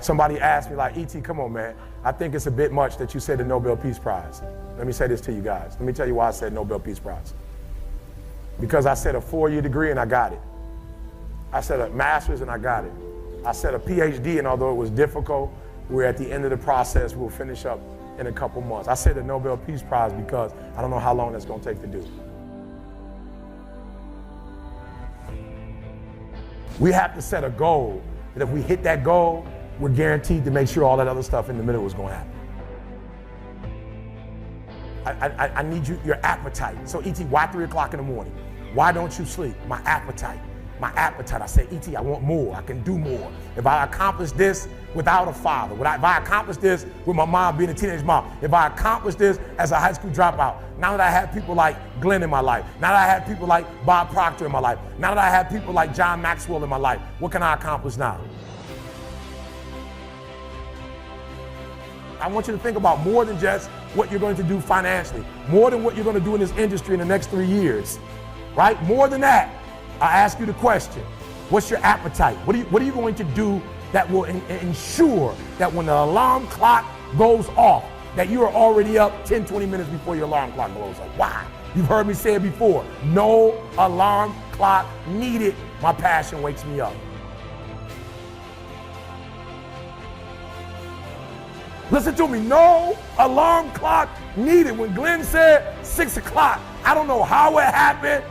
Somebody asked me like, E.T., come on, man. I think it's a bit much that you said the Nobel Peace Prize. Let me say this to you guys. Let me tell you why I said Nobel Peace Prize. Because I said a 4-year degree and I got it. I said a master's and I got it. I said a PhD, and although it was difficult, we're at the end of the process. We'll finish up in a couple months. I said the Nobel Peace Prize because I don't know how long that's going to take to do. We have to set a goal that if we hit that goal, we're guaranteed to make sure all that other stuff in the middle is going to happen. I need your appetite. So E.T., why 3 o'clock in the morning? Why don't you sleep? My appetite. My appetite. I say, E.T., I want more. I can do more. If I accomplish this without a father, if I accomplish this with my mom being a teenage mom, if I accomplish this as a high school dropout, now that I have people like Glenn in my life, now that I have people like Bob Proctor in my life, now that I have people like John Maxwell in my life, what can I accomplish now? I want you to think about more than just what you're going to do financially, more than what you're going to do in this industry in the next 3 years, right? More than that, I ask you the question, what's your appetite? What are you going to do that will ensure that when the alarm clock goes off, that you are already up 10, 20 minutes before your alarm clock goes off? Why? You've heard me say it before, no alarm clock needed. My passion wakes me up. Listen to me, no alarm clock needed. When Glenn said 6 o'clock, I don't know how it happened,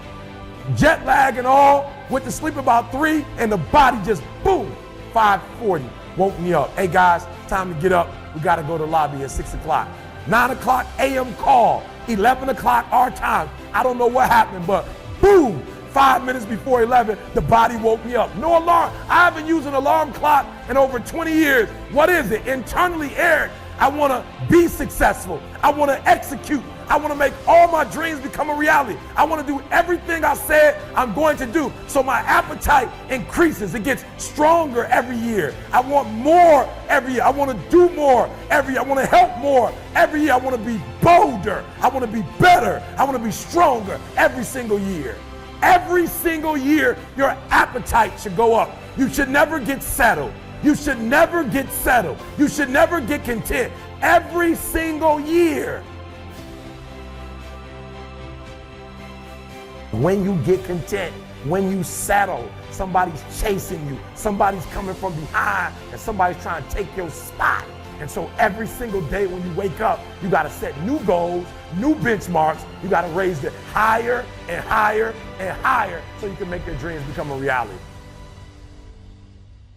jet lag and all, went to sleep about 3 and the body just boom, 5:40, woke me up. Hey guys, time to get up. We gotta go to the lobby at 6 o'clock. 9 o'clock a.m. call, 11 o'clock our time. I don't know what happened, but boom, 5 minutes before 11, the body woke me up. No alarm. I haven't used an alarm clock in over 20 years. What is it? Internally, Eric, I want to be successful. I want to execute. I want to make all my dreams become a reality. I want to do everything I said I'm going to do. So my appetite increases. It gets stronger every year. I want more every year. I want to do more every year. I want to help more every year. I want to be bolder. I want to be better. I want to be stronger every single year. Every single year, your appetite should go up. You should never get settled. You should never get settled. You should never get content. Every single year. When you get content, when you settle, somebody's chasing you, somebody's coming from behind, and somebody's trying to take your spot. And so every single day when you wake up, you gotta set new goals, new benchmarks. You gotta raise it higher and higher and higher so you can make your dreams become a reality.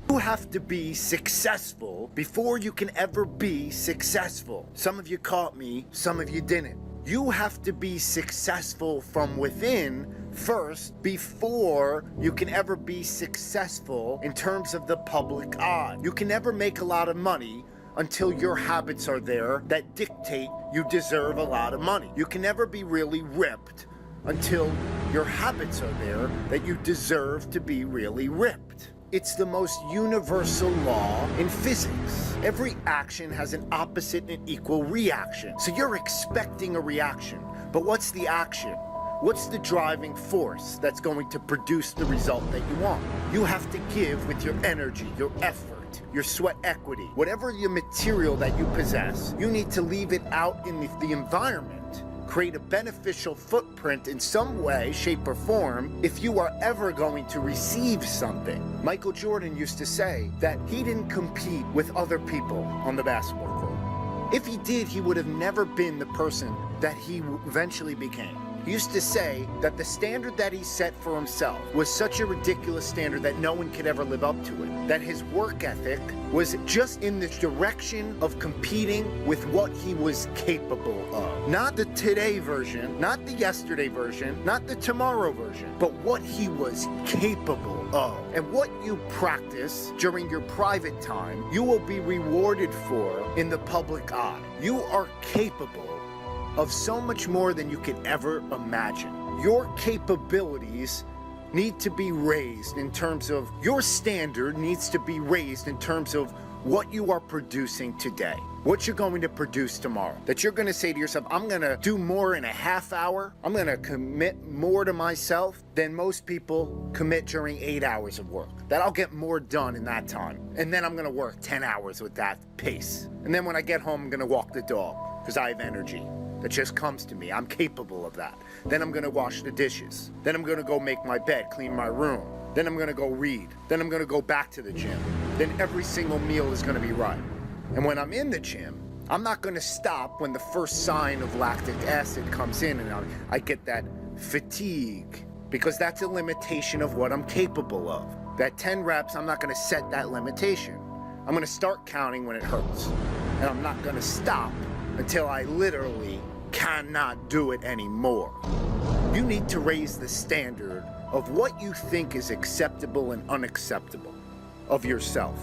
You have to be successful before you can ever be successful. Some of you caught me, some of you didn't. You have to be successful from within first before you can ever be successful in terms of the public eye. You can never make a lot of money until your habits are there that dictate you deserve a lot of money. You can never be really ripped until your habits are there that you deserve to be really ripped. It's the most universal law in physics. Every action has an opposite and equal reaction. So you're expecting a reaction, but what's the action? What's the driving force that's going to produce the result that you want? You have to give with your energy, your effort, your sweat equity. Whatever your material that you possess, you need to leave it out in the environment. Create a beneficial footprint in some way, shape, or form if you are ever going to receive something. Michael Jordan used to say that he didn't compete with other people on the basketball court. If he did, he would have never been the person that he eventually became. He used to say that the standard that he set for himself was such a ridiculous standard that no one could ever live up to it. That his work ethic was just in the direction of competing with what he was capable of. Not the today version, not the yesterday version, not the tomorrow version, but what he was capable of. And what you practice during your private time, you will be rewarded for in the public eye. You are capable of so much more than you could ever imagine. Your capabilities need to be raised in terms of, your standard needs to be raised in terms of what you are producing today, what you're going to produce tomorrow, that you're going to say to yourself, I'm going to do more in a half hour. I'm going to commit more to myself than most people commit during 8 hours of work. That I'll get more done in that time. And then I'm going to work 10 hours with that pace. And then when I get home, I'm going to walk the dog because I have energy. That just comes to me. I'm capable of that. Then I'm going to wash the dishes. Then I'm going to go make my bed, clean my room. Then I'm going to go read. Then I'm going to go back to the gym. Then every single meal is going to be right. And when I'm in the gym, I'm not going to stop when the first sign of lactic acid comes in and I get that fatigue, because that's a limitation of what I'm capable of. That 10 reps, I'm not going to set that limitation. I'm going to start counting when it hurts. And I'm not going to stop until I literally cannot do it anymore. You need to raise the standard of what you think is acceptable and unacceptable of yourself.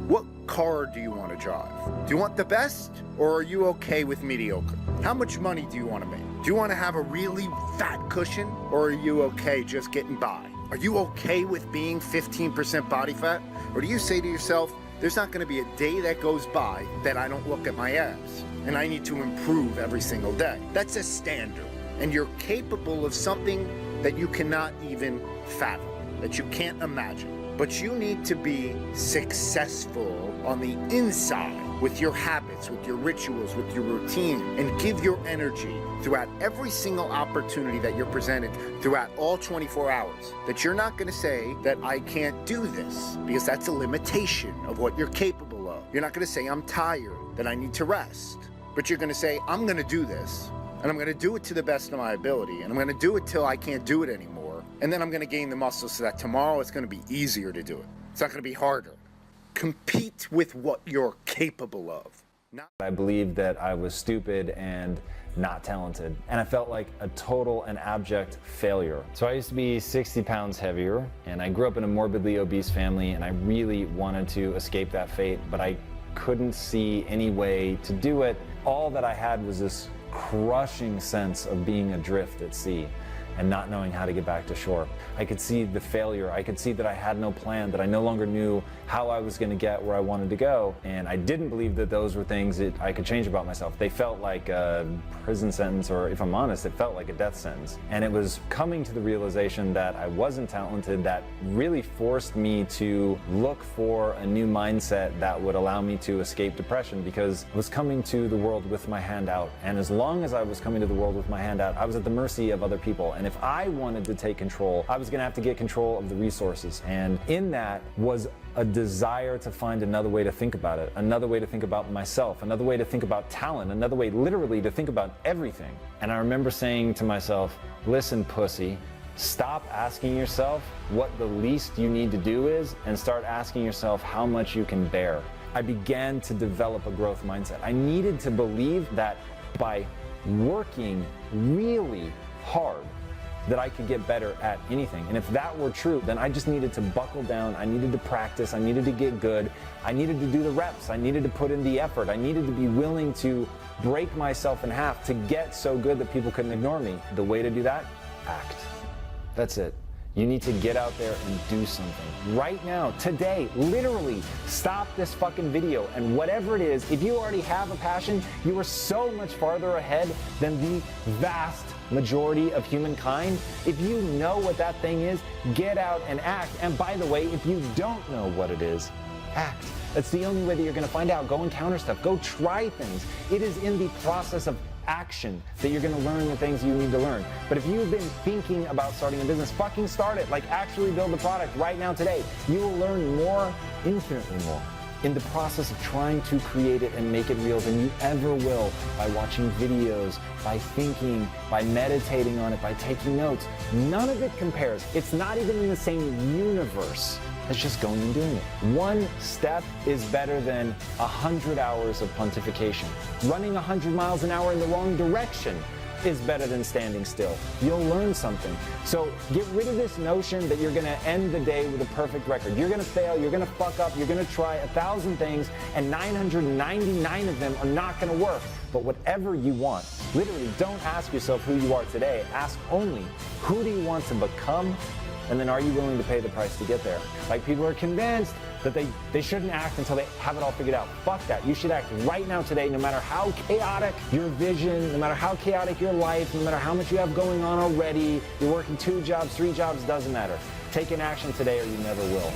What car do you want to drive? Do you want the best, or are you okay with mediocre? How much money do you want to make? Do you want to have a really fat cushion, or are you okay just getting by? Are you okay with being 15% body fat? Or do you say to yourself, there's not going to be a day that goes by that I don't look at my abs, and I need to improve every single day? That's a standard, and you're capable of something that you cannot even fathom, that you can't imagine. But you need to be successful on the inside with your habits, with your rituals, with your routine, and give your energy throughout every single opportunity that you're presented throughout all 24 hours. That you're not going to say that I can't do this, because that's a limitation of what you're capable of. You're not going to say I'm tired, that I need to rest. But you're going to say I'm going to do this, and I'm going to do it to the best of my ability, and I'm going to do it till I can't do it anymore. And then I'm going to gain the muscles so that tomorrow it's going to be easier to do it. It's not going to be harder. Compete with what you're capable of. I believed that I was stupid and not talented, and I felt like a total and abject failure. So I used to be 60 pounds heavier, and I grew up in a morbidly obese family, and I really wanted to escape that fate, but I couldn't see any way to do it. All that I had was this crushing sense of being adrift at sea and not knowing how to get back to shore. I could see the failure. I could see that I had no plan, that I no longer knew how I was going to get where I wanted to go. And I didn't believe that those were things that I could change about myself. They felt like a prison sentence, or if I'm honest, it felt like a death sentence. And it was coming to the realization that I wasn't talented that really forced me to look for a new mindset that would allow me to escape depression, because I was coming to the world with my hand out. And as long as I was coming to the world with my hand out, I was at the mercy of other people. And if I wanted to take control, I was going to have to get control of the resources. And in that was a desire to find another way to think about it, another way to think about myself, another way to think about talent, another way literally to think about everything. And I remember saying to myself, listen, pussy, stop asking yourself what the least you need to do is, and start asking yourself how much you can bear. I began to develop a growth mindset. I needed to believe that by working really hard, that I could get better at anything. And if that were true, then I just needed to buckle down. I needed to practice. I needed to get good. I needed to do the reps. I needed to put in the effort. I needed to be willing to break myself in half to get so good that people couldn't ignore me. The way to do that? Act. That's it. You need to get out there and do something. Right now, today, literally, stop this fucking video, and whatever it is, if you already have a passion, you are so much farther ahead than the vast majority of humankind. If you know what that thing is, get out and act. And by the way, if you don't know what it is, act. That's the only way that you're gonna find out. Go encounter stuff, go try things. It is in the process of action that you're gonna learn the things you need to learn. But if you've been thinking about starting a business, fucking start it. Like, actually build the product right now today. You will learn more, infinitely more, in the process of trying to create it and make it real than you ever will by watching videos, by thinking, by meditating on it, by taking notes. None of it compares. It's not even in the same universe as just going and doing it. One step is better than 100 hours of pontification. Running 100 miles an hour in the wrong direction is better than standing still. You'll learn something. So get rid of this notion that you're gonna end the day with a perfect record. You're gonna fail, you're gonna fuck up, you're gonna try 1,000 things, and 999 of them are not gonna work. But whatever you want, literally don't ask yourself who you are today. Ask only, who do you want to become? And then are you willing to pay the price to get there? Like, people are convinced that they shouldn't act until they have it all figured out. Fuck that. You should act right now today, no matter how chaotic your vision, no matter how chaotic your life, no matter how much you have going on already. You're working 2 jobs, 3 jobs, doesn't matter. Take an action today or you never will.